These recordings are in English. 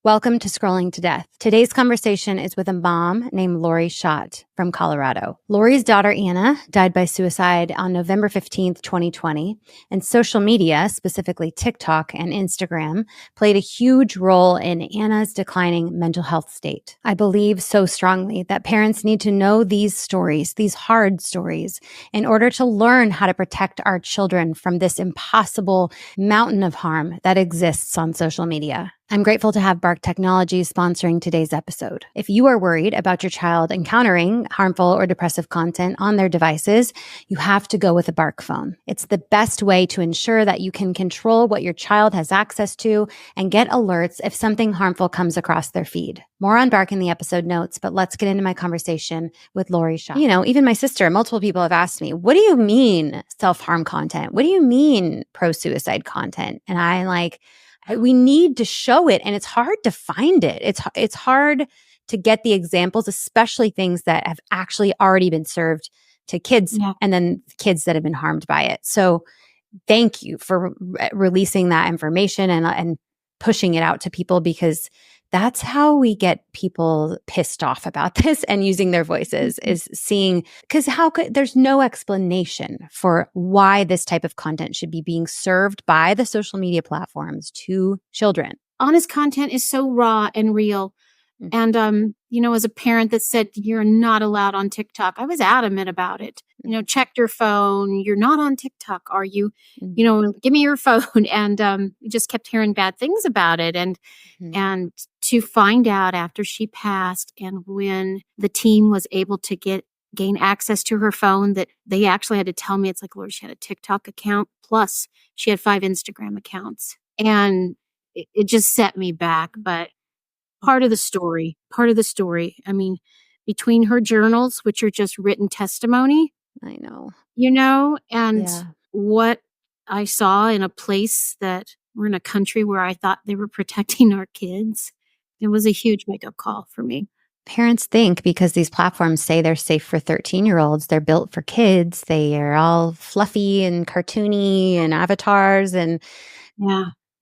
Welcome to Scrolling to Death. Today's conversation is with a mom named Lori Schott from Colorado. Lori's daughter, Anna, died by suicide on November 15th, 2020, and social media, specifically TikTok and Instagram, played a huge role in Anna's declining mental health state. I believe so strongly that parents need to know these stories, these hard stories, in order to learn how to protect our children from this impossible mountain of harm that exists on social media. I'm grateful to have Bark Technologies sponsoring today's episode. If you are worried about your child encountering harmful or depressive content on their devices, you have to go with a Bark phone. It's the best way to ensure that you can control what your child has access to and get alerts if something harmful comes across their feed. More on Bark in the episode notes, but let's get into my conversation with Lori Schott. You know, even my sister, multiple people have asked me, what do you mean self-harm content? What do you mean pro-suicide content? And we need to show it, and it's hard to find it. It's hard to get the examples, especially things that have actually already been served to kids and then kids that have been harmed by it. So thank you for releasing that information and pushing it out to people, because that's how we get people pissed off about this and using their voices, is seeing, because there's no explanation for why this type of content should be being served by the social media platforms to children. Honest content is so raw and real. And, as a parent that said, you're not allowed on TikTok, I was adamant about it. Check your phone. You're not on TikTok, are you? Give me your phone. And we just kept hearing bad things about it. And to find out after she passed, and when the team was able to gain access to her phone, that they actually had to tell me, it's like, Lord, she had a TikTok account, plus she had 5 Instagram accounts. And it just set me back. But part of the story. I mean, between her journals, which are just written testimony. I know. And what I saw in a place that we're in a country where I thought they were protecting our kids, it was a huge wake-up call for me. Parents think because these platforms say they're safe for 13-year-olds, they're built for kids. They are all fluffy and cartoony and avatars and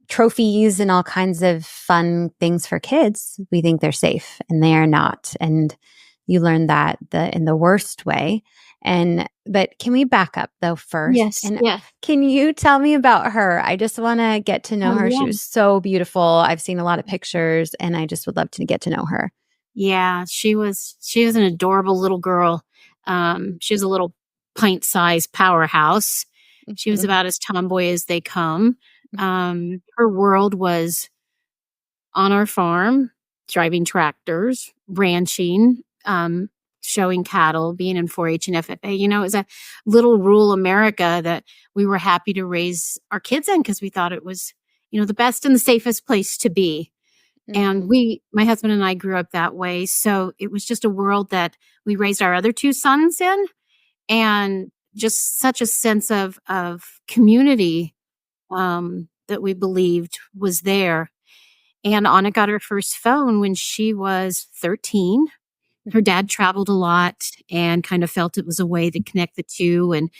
trophies and all kinds of fun things for kids. We think they're safe, and they are not. And you learn that in the worst way. But can we back up though first? Yes. Can you tell me about her? I just want to get to know her. Yeah. She was so beautiful. I've seen a lot of pictures, and I just would love to get to know her. Yeah, she was an adorable little girl. She was a little pint-sized powerhouse. She was about as tomboy as they come. Her world was on our farm, driving tractors, ranching, showing cattle, being in 4-H and FFA. It was a little rural America that we were happy to raise our kids in, because we thought it was, the best and the safest place to be. And my husband and I grew up that way. So it was just a world that we raised our other 2 sons in, and just such a sense of community that we believed was there. And Anna got her first phone when she was 13. Her dad traveled a lot and kind of felt it was a way to connect the two. And,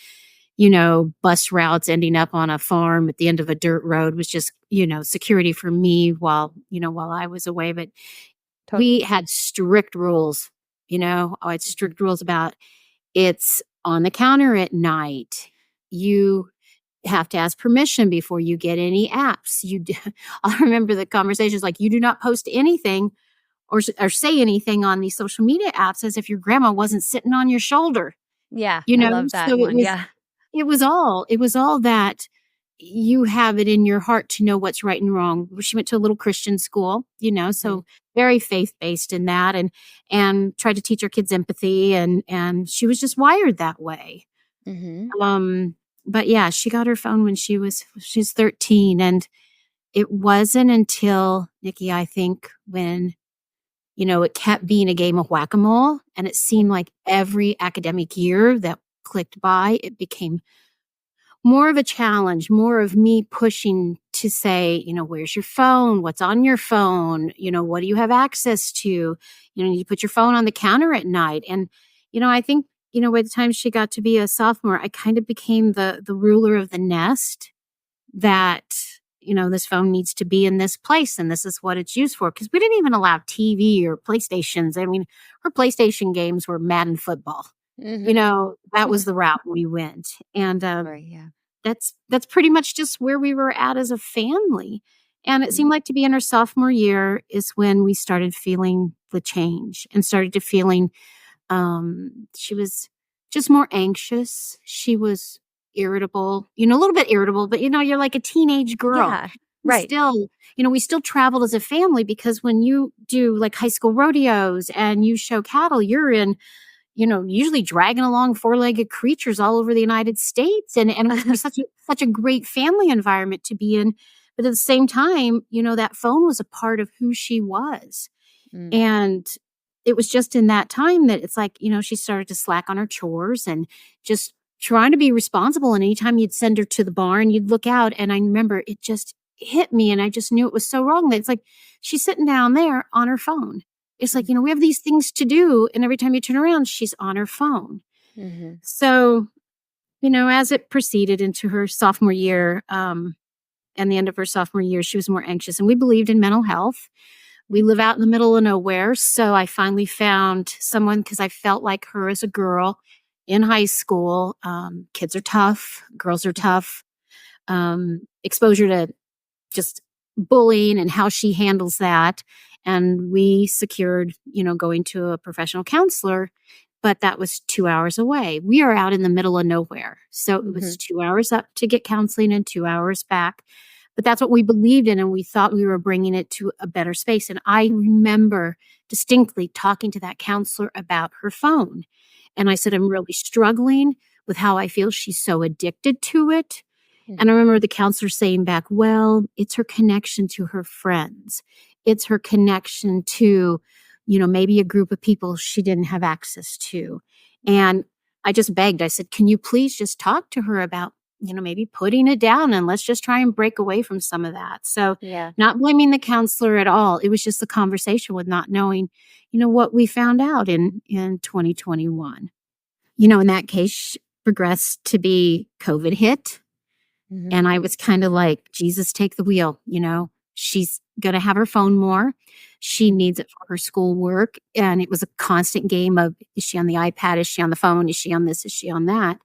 bus routes ending up on a farm at the end of a dirt road was just, security for me while I was away. But we had strict rules, I had strict rules about it's on the counter at night. You have to ask permission before you get any apps. I remember the conversations like, you do not post anything or say anything on these social media apps as if your grandma wasn't sitting on your shoulder. Yeah, I love that so one. It was all that you have it in your heart to know what's right and wrong. She went to a little Christian school, so very faith-based in that, and tried to teach her kids empathy, and she was just wired that way. But yeah, she got her phone when she's 13. And it wasn't until, Nikki, I think, when, it kept being a game of whack-a-mole, and it seemed like every academic year that clicked by, it became more of a challenge, more of me pushing to say, where's your phone? What's on your phone? What do you have access to? You put your phone on the counter at night. And, I think, by the time she got to be a sophomore, I kind of became the ruler of the nest that, this phone needs to be in this place and this is what it's used for. Because we didn't even allow TV or PlayStations. I mean, her PlayStation games were Madden football. That was the route we went. And Right, yeah. that's pretty much just where we were at as a family. And it seemed like to be in her sophomore year is when we started feeling the change and started to feeling she was just more anxious. She was irritable, a little bit irritable, but you're like a teenage girl. Yeah, right. Still, we still traveled as a family because when you do like high school rodeos and you show cattle, you're in usually dragging along four-legged creatures all over the United States. And it was such a great family environment to be in. But at the same time, that phone was a part of who she was. And it was just in that time that it's like, she started to slack on her chores and just trying to be responsible. And anytime you'd send her to the barn, you'd look out. And I remember it just hit me. And I just knew it was so wrong that it's like, she's sitting down there on her phone. It's like, we have these things to do. And every time you turn around, she's on her phone. So, as it proceeded into her sophomore year, and the end of her sophomore year, she was more anxious. And we believed in mental health. We live out in the middle of nowhere. So I finally found someone because I felt like her as a girl in high school. Kids are tough. Girls are tough. Exposure to just bullying and how she handles that. And we secured, going to a professional counselor, but that was 2 hours away. We are out in the middle of nowhere. So it was 2 hours up to get counseling and 2 hours back. But that's what we believed in, and we thought we were bringing it to a better space. And I remember distinctly talking to that counselor about her phone. And I said, I'm really struggling with how I feel she's so addicted to it. And I remember the counselor saying back, well, it's her connection to her friends. It's her connection to, maybe a group of people she didn't have access to. And I just begged. I said, can you please just talk to her about, maybe putting it down and let's just try and break away from some of that. So not blaming the counselor at all. It was just a conversation with not knowing, what we found out in 2021. In that case, progressed to be COVID hit. And I was kind of like, Jesus, take the wheel. She's going to have her phone more. She needs it for her schoolwork. And it was a constant game of, is she on the iPad? Is she on the phone? Is she on this? Is she on that?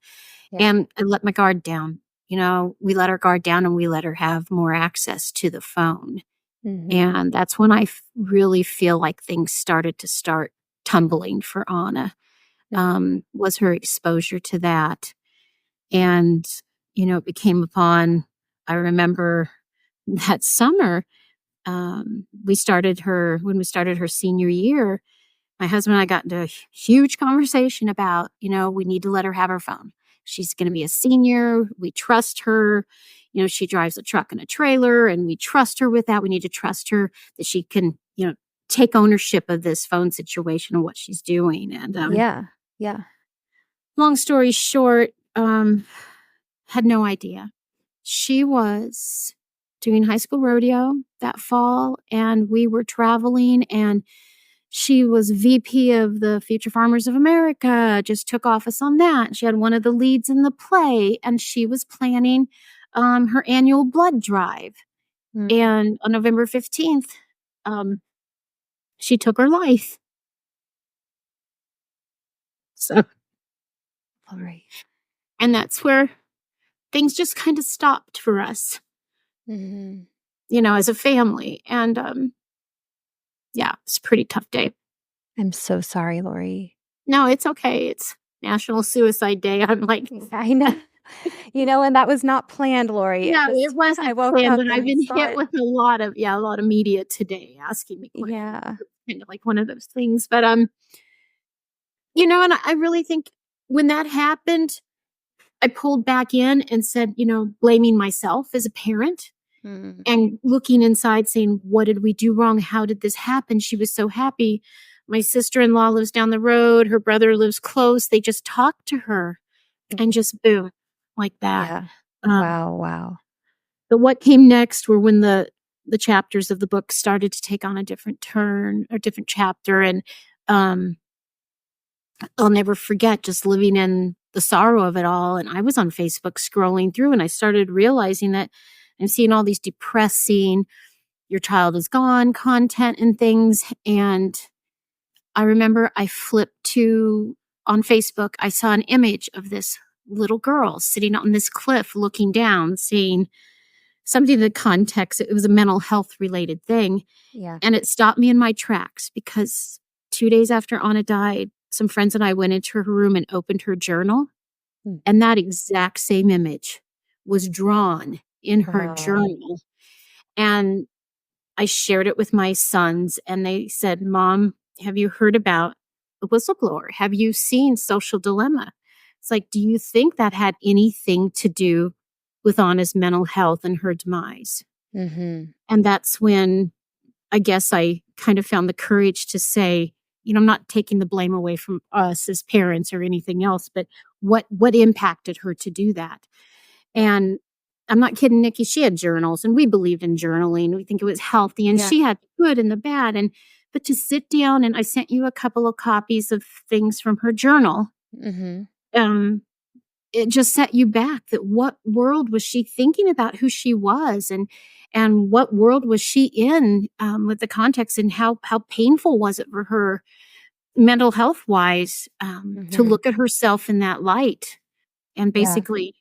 And I let my guard down. We let our guard down and we let her have more access to the phone. And that's when I really feel like things started to tumbling for Anna, was her exposure to that. And, it became upon, I remember that summer, when we started her senior year, my husband and I got into a huge conversation about, we need to let her have her phone. She's going to be a senior. We trust her. She drives a truck and a trailer and we trust her with that. We need to trust her that she can, take ownership of this phone situation and what she's doing. And long story short, had no idea. She was doing high school rodeo that fall and we were traveling and she was VP of the Future Farmers of America, just took office on that. She had one of the leads in the play and she was planning her annual blood drive. And on November 15th, she took her life. So, all right. And that's where things just kind of stopped for us, as a family. And it's a pretty tough day. I'm so sorry, Lori. No, it's okay. It's National Suicide Day. I'm like, I know. And that was not planned, Lori. No, it wasn't I woke planned, up but I've been hit with a lot of media today asking me questions. Yeah. It's kind of like one of those things. But and I really think when that happened, I pulled back in and said, blaming myself as a parent and looking inside saying, what did we do wrong? How did this happen? She was so happy. My sister-in-law lives down the road. Her brother lives close. They just talked to her and just boom, like that. Yeah. Wow. But what came next were when the chapters of the book started to take on a different turn or different chapter. And I'll never forget just living in the sorrow of it all. And I was on Facebook scrolling through and I started realizing that I'm seeing all these depressing, your child is gone content and things. And I remember I flipped to on Facebook, I saw an image of this little girl sitting on this cliff looking down, seeing something in the context. It was a mental health related thing. Yeah. And it stopped me in my tracks because 2 days after Anna died, some friends and I went into her room and opened her journal. Mm. And that exact same image was drawn in her Wow. journal. And I shared it with my sons, and they said, Mom, have you heard about the whistleblower? Have you seen Social Dilemma? It's like, do you think that had anything to do with Anna's mental health and her demise? Mm-hmm. And that's when I guess I kind of found the courage to say, I'm not taking the blame away from us as parents or anything else, but what impacted her to do that? And I'm not kidding, Nikki. She had journals, and we believed in journaling. We think it was healthy, and she had the good and the bad. But to sit down, and I sent you a couple of copies of things from her journal. Mm-hmm. It just set you back. That what world was she thinking about who she was, and what world was she in with the context, and how painful was it for her mental health wise to look at herself in that light and basically,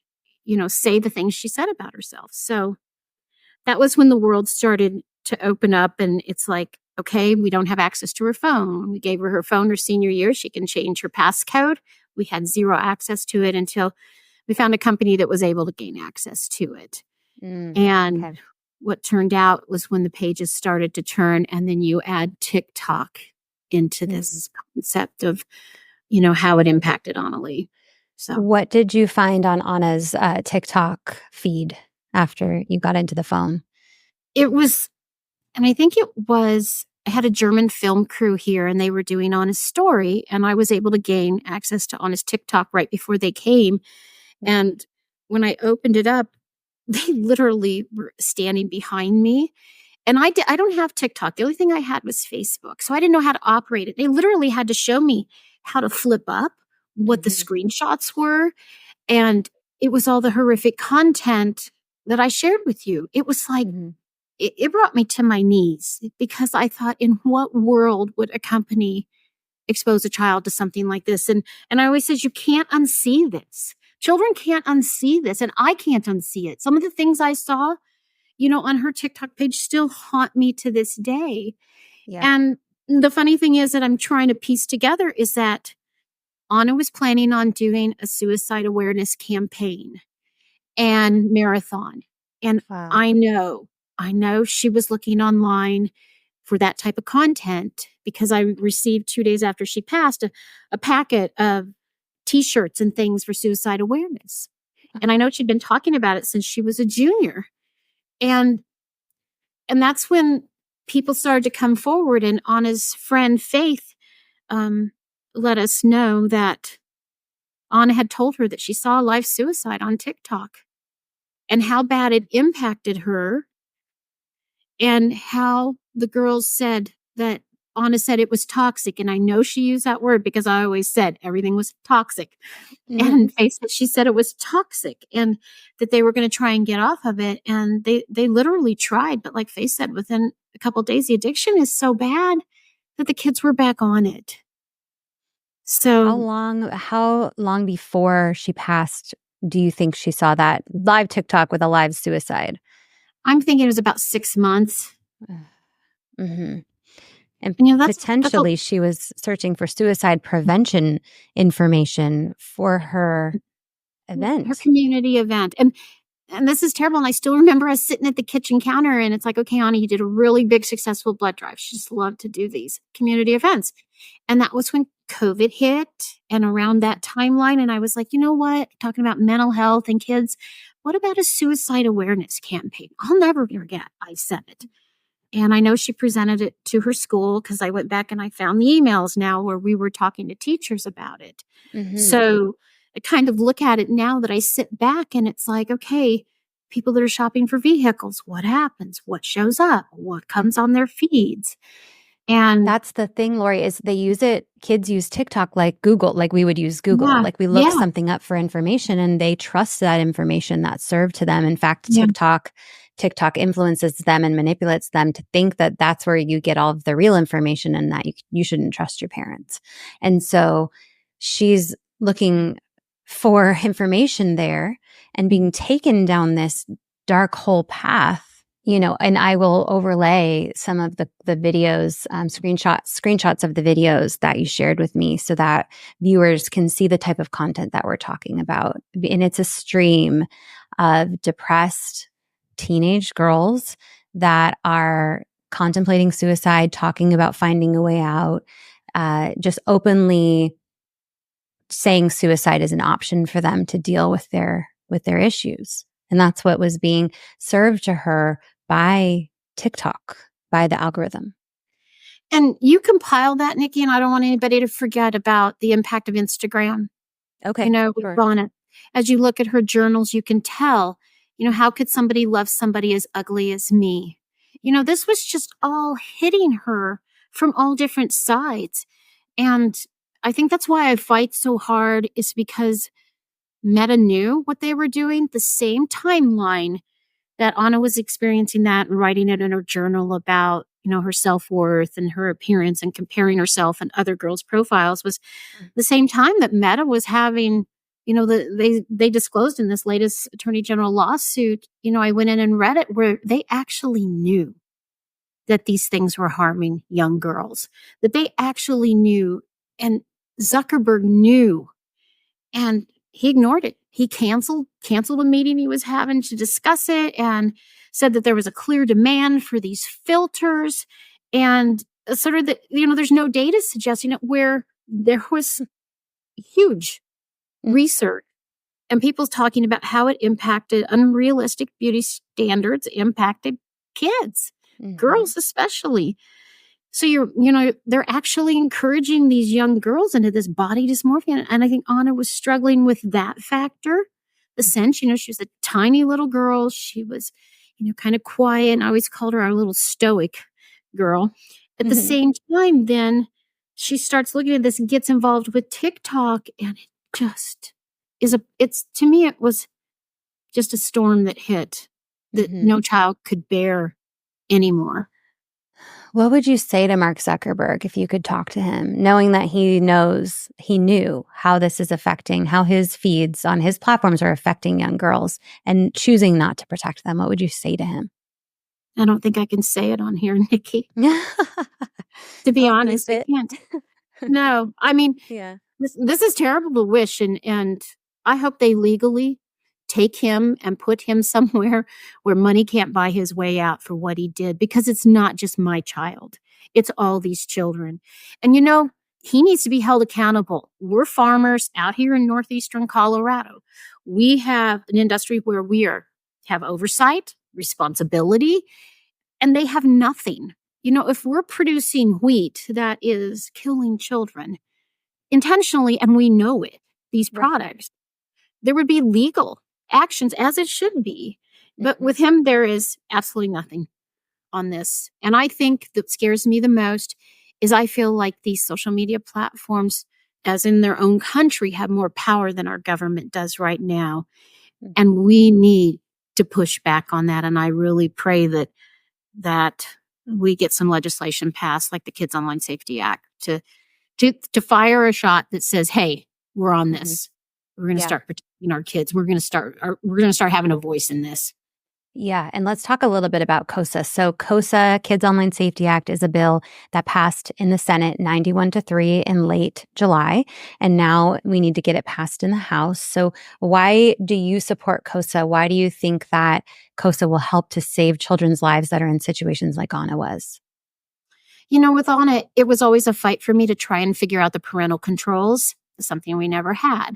say the things she said about herself. So that was when the world started to open up, and it's like, okay, we don't have access to her phone. We gave her phone her senior year. She can change her passcode. We had zero access to it until we found a company that was able to gain access to it. And what turned out was when the pages started to turn, and then you add TikTok into this concept of, how it impacted Annalie. So what did you find on Anna's TikTok feed after you got into the phone? It was, and I think it was, I had a German film crew here, and they were doing Anna's story, and I was able to gain access to Anna's TikTok right before they came. And when I opened it up, they literally were standing behind me. And I don't have TikTok. The only thing I had was Facebook. So I didn't know how to operate it. They literally had to show me how to flip up, what the screenshots were. And it was all the horrific content that I shared with you. It was like, it brought me to my knees, because I thought, in what world would a company expose a child to something like this? And I always says, you can't unsee this. Children can't unsee this, and I can't unsee it. Some of the things I saw, on her TikTok page still haunt me to this day. Yeah. And the funny thing is that I'm trying to piece together is that Anna was planning on doing a suicide awareness campaign and marathon. And Wow. I know she was looking online for that type of content, because I received 2 days after she passed a packet of T-shirts and things for suicide awareness. And I know she'd been talking about it since she was a junior. And that's when people started to come forward, and Anna's friend Faith let us know that Anna had told her that she saw a live suicide on TikTok, and how bad it impacted her, and how the girls said that Anna said it was toxic. And I know she used that word because I always said everything was toxic. And she said it was toxic, and that they were going to try and get off of it. And they literally tried. But like Faith said, within a couple of days, the addiction is so bad that the kids were back on it. So how long before she passed do you think she saw that live TikTok with a live suicide? I'm thinking it was about 6 months. And potentially she was searching for suicide prevention information for her event. Her community event. And this is terrible. And I still remember us sitting at the kitchen counter, and it's like, okay, Anna, you did a really big, successful blood drive. She just loved to do these community events. And that was when COVID hit, and around that timeline. And I was like, you know what? Talking about mental health and kids, what about a suicide awareness campaign? I'll never forget. I said it. And I know she presented it to her school, because I went back and I found the emails now where we were talking to teachers about it. So I kind of look at it now that I sit back, and it's like, okay, people that are shopping for vehicles, what happens? What shows up? What comes on their feeds? And that's the thing, Lori, is kids use TikTok like Google, like we would use Google. Yeah, like we look something up for information, and they trust that information that's served to them. In fact, TikTok TikTok influences them and manipulates them to think that that's where you get all of the real information and that you shouldn't trust your parents. And so she's looking for information there and being taken down this dark hole path, and I will overlay some of the videos, screenshots of the videos that you shared with me so that viewers can see the type of content that we're talking about. And it's a stream of depressed teenage girls that are contemplating suicide, talking about finding a way out, just openly saying suicide is an option for them to deal with their issues. And that's what was being served to her by TikTok, by the algorithm. And you compile that, Nikki, and I don't want anybody to forget about the impact of Instagram. Okay. Sure. On it. As you look at her journals, you can tell, how could somebody love somebody as ugly as me? This was just all hitting her from all different sides. And I think that's why I fight so hard, is because Meta knew what they were doing. The same timeline that Anna was experiencing that and writing it in her journal about, her self-worth and her appearance and comparing herself and other girls' profiles was the same time that Meta was having, they disclosed in this latest Attorney General lawsuit, I went in and read it, where they actually knew that these things were harming young girls, that they actually knew, and Zuckerberg knew, and he ignored it. He canceled a meeting he was having to discuss it, and said that there was a clear demand for these filters, and sort of that, there's no data suggesting it, where there was huge research and people talking about how it impacted unrealistic beauty standards, impacted kids, girls especially. So they're actually encouraging these young girls into this body dysmorphia. And I think Anna was struggling with that factor. The sense, she was a tiny little girl. She was, kind of quiet. And I always called her our little stoic girl. At the same time, then she starts looking at this and gets involved with TikTok. And it just to me, it was just a storm that hit that no child could bear anymore. What would you say to Mark Zuckerberg if you could talk to him, knowing that he knew how this is affecting, how his feeds on his platforms are affecting young girls and choosing not to protect them? What would you say to him? I don't think I can say it on here, Nikki. To be honest, I can't. No, I mean, this is terrible to wish. And I hope they legally take him and put him somewhere where money can't buy his way out for what he did, because it's not just my child. It's all these children. And, he needs to be held accountable. We're farmers out here in northeastern Colorado. We have an industry where we have oversight, responsibility, and they have nothing. If we're producing wheat that is killing children intentionally, and we know it, these products, there would be legal actions, as it should be. But with him, there is absolutely nothing on this. And I think that scares me the most is I feel like these social media platforms, as in their own country, have more power than our government does right now. And we need to push back on that. And I really pray that we get some legislation passed, like the Kids Online Safety Act, to fire a shot that says, hey, we're on this. We're going to start protecting our kids. We're going to start having a voice in this. Yeah. And let's talk a little bit about KOSA. So KOSA, Kids Online Safety Act, is a bill that passed in the Senate 91-3 in late July. And now we need to get it passed in the House. So why do you support KOSA? Why do you think that KOSA will help to save children's lives that are in situations like Anna was? With Anna, it was always a fight for me to try and figure out the parental controls, something we never had.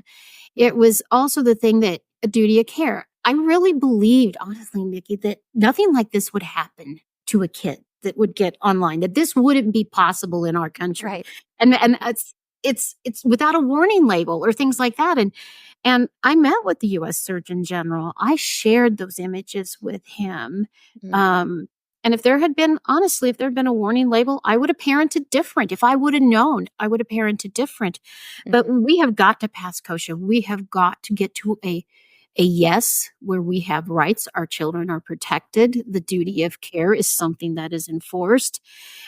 It was also the thing that a duty of care. I really believed, honestly, Nikki, that nothing like this would happen to a kid that would get online, that this wouldn't be possible in our country. Right. And it's without a warning label or things like that. And I met with the U.S. Surgeon General. I shared those images with him. And if there had been a warning label, I would have parented different. If I would have known, I would have parented different. But we have got to pass KOSA. We have got to get to a yes, where we have rights, our children are protected, the duty of care is something that is enforced,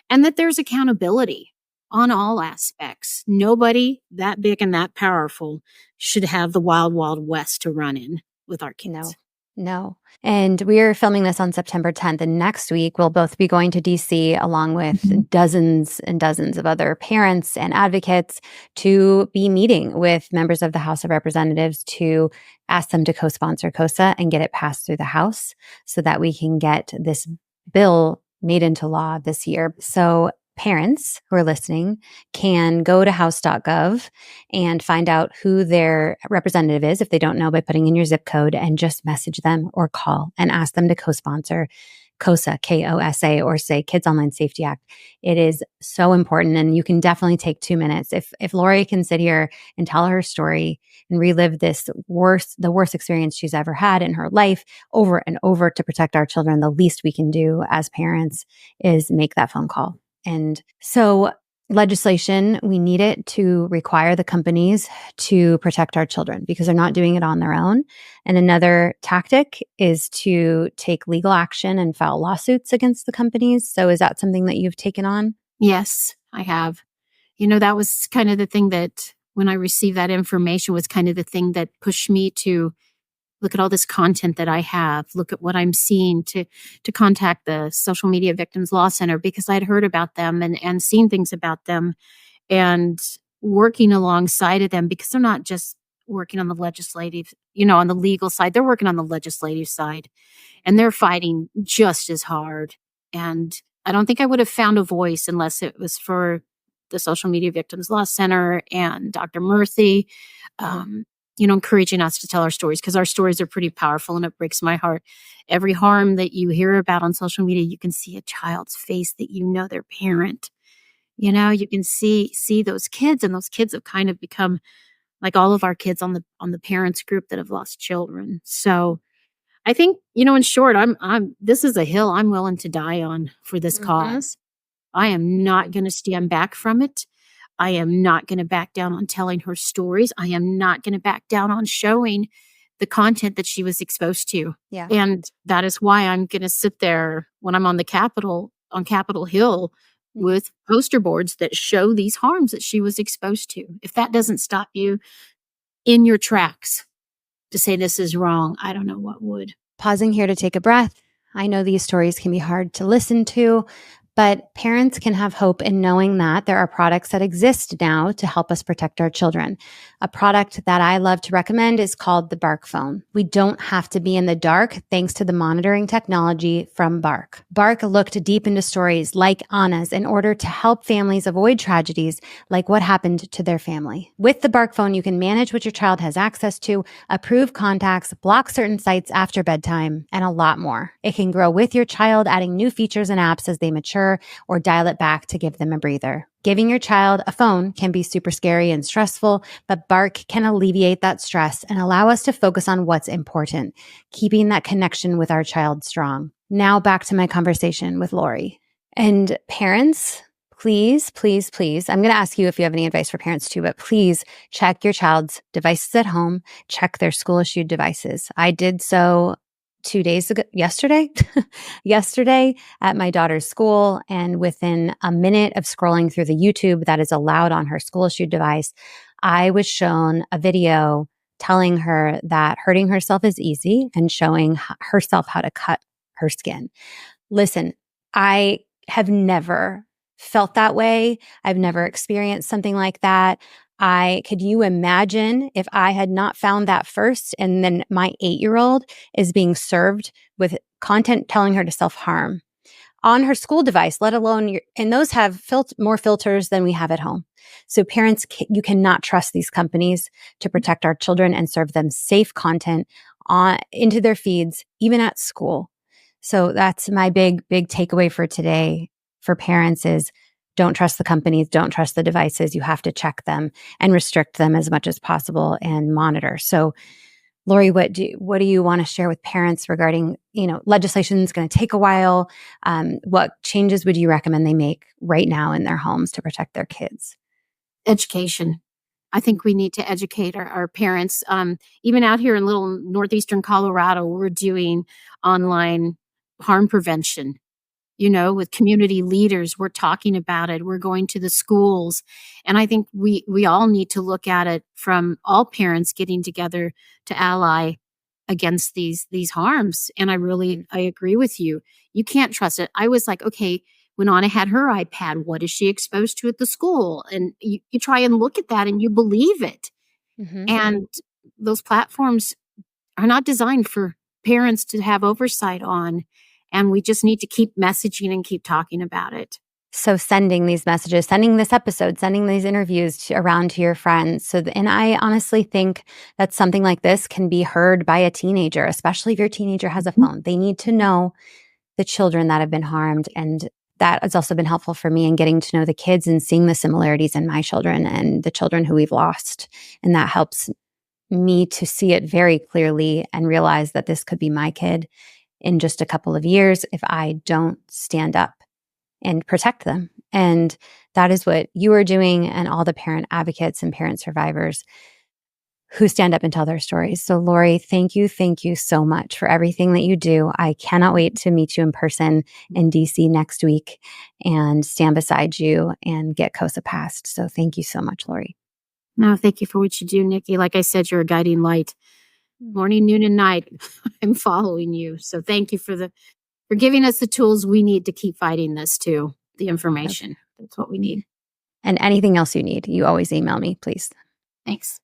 and that there's accountability on all aspects. Nobody that big and that powerful should have the wild, wild west to run in with our kids. No. And we are filming this on September 10th. And next week, we'll both be going to DC along with dozens and dozens of other parents and advocates to be meeting with members of the House of Representatives to ask them to co-sponsor COSA and get it passed through the House so that we can get this bill made into law this year. So parents who are listening can go to house.gov and find out who their representative is if they don't know by putting in your zip code, and just message them or call and ask them to co-sponsor COSA, KOSA, or say Kids Online Safety Act. It is so important, and you can definitely take 2 minutes. If Lori can sit here and tell her story and relive the worst experience she's ever had in her life over and over to protect our children, the least we can do as parents is make that phone call. And so legislation, we need it to require the companies to protect our children because they're not doing it on their own. And another tactic is to take legal action and file lawsuits against the companies. So is that something that you've taken on? Yes, I have. That was kind of the thing that when I received that information was kind of the thing that pushed me to look at all this content that I have, look at what I'm seeing, to contact the Social Media Victims Law Center because I'd heard about them and seen things about them, and working alongside of them because they're not just working on the legislative, on the legal side, they're working on the legislative side, and they're fighting just as hard. And I don't think I would have found a voice unless it was for the Social Media Victims Law Center and Dr. Murthy, encouraging us to tell our stories because our stories are pretty powerful, and it breaks my heart. Every harm that you hear about on social media, you can see a child's face that their parent. You can see those kids, and those kids have kind of become like all of our kids on the parents group that have lost children. So I think, in short, this is a hill I'm willing to die on for this cause. I am not going to stand back from it. I am not going to back down on telling her stories. I am not going to back down on showing the content that she was exposed to. Yeah. And that is why I'm going to sit there when I'm on Capitol Hill with poster boards that show these harms that she was exposed to. If that doesn't stop you in your tracks to say this is wrong, I don't know what would. Pausing here to take a breath. I know these stories can be hard to listen to, but parents can have hope in knowing that there are products that exist now to help us protect our children. A product that I love to recommend is called the Bark Phone. We don't have to be in the dark thanks to the monitoring technology from Bark. Bark looked deep into stories like Anna's in order to help families avoid tragedies like what happened to their family. With the Bark Phone, you can manage what your child has access to, approve contacts, block certain sites after bedtime, and a lot more. It can grow with your child, adding new features and apps as they mature, or dial it back to give them a breather. Giving your child a phone can be super scary and stressful, but Bark can alleviate that stress and allow us to focus on what's important, keeping that connection with our child strong. Now back to my conversation with Lori. And parents, please, please, please, I'm going to ask you if you have any advice for parents too, but please check your child's devices at home, check their school-issued devices. I did so 2 days ago, yesterday at my daughter's school. And within a minute of scrolling through the YouTube that is allowed on her school-issued device, I was shown a video telling her that hurting herself is easy and showing herself how to cut her skin. Listen, I have never felt that way. I've never experienced something like that. Could you imagine if I had not found that first, and then my 8-year-old is being served with content telling her to self-harm on her school device, let alone and those have more filters than we have at home. So parents, you cannot trust these companies to protect our children and serve them safe content into their feeds, even at school. So that's my big takeaway for today for parents is don't trust the companies, don't trust the devices. You have to check them and restrict them as much as possible and monitor. So Lori, what do you want to share with parents regarding, legislation is going to take a while. What changes would you recommend they make right now in their homes to protect their kids? Education. I think we need to educate our parents. Even out here in little northeastern Colorado, we're doing online harm prevention. With community leaders, we're talking about it. We're going to the schools. And I think we all need to look at it from all parents getting together to ally against these harms. And I agree with you. You can't trust it. I was like, okay, when Anna had her iPad, what is she exposed to at the school? And you try and look at that and you believe it. Mm-hmm. And those platforms are not designed for parents to have oversight on. And we just need to keep messaging and keep talking about it. So sending these messages, sending this episode, sending these interviews around to your friends. And I honestly think that something like this can be heard by a teenager, especially if your teenager has a phone. They need to know the children that have been harmed. And that has also been helpful for me in getting to know the kids and seeing the similarities in my children and the children who we've lost. And that helps me to see it very clearly and realize that this could be my kid in just a couple of years if I don't stand up and protect them. And that is what you are doing, and all the parent advocates and parent survivors who stand up and tell their stories. So Lori, thank you so much for everything that you do. I cannot wait to meet you in person in DC next week and stand beside you and get COSA passed. So thank you so much, Lori. No, thank you for what you do, Nikki. Like I said, you're a guiding light. Morning, noon, and night, I'm following you. So thank you for giving us the tools we need to keep fighting this too. The information. That's what we need. And anything else you need, you always email me, please. Thanks.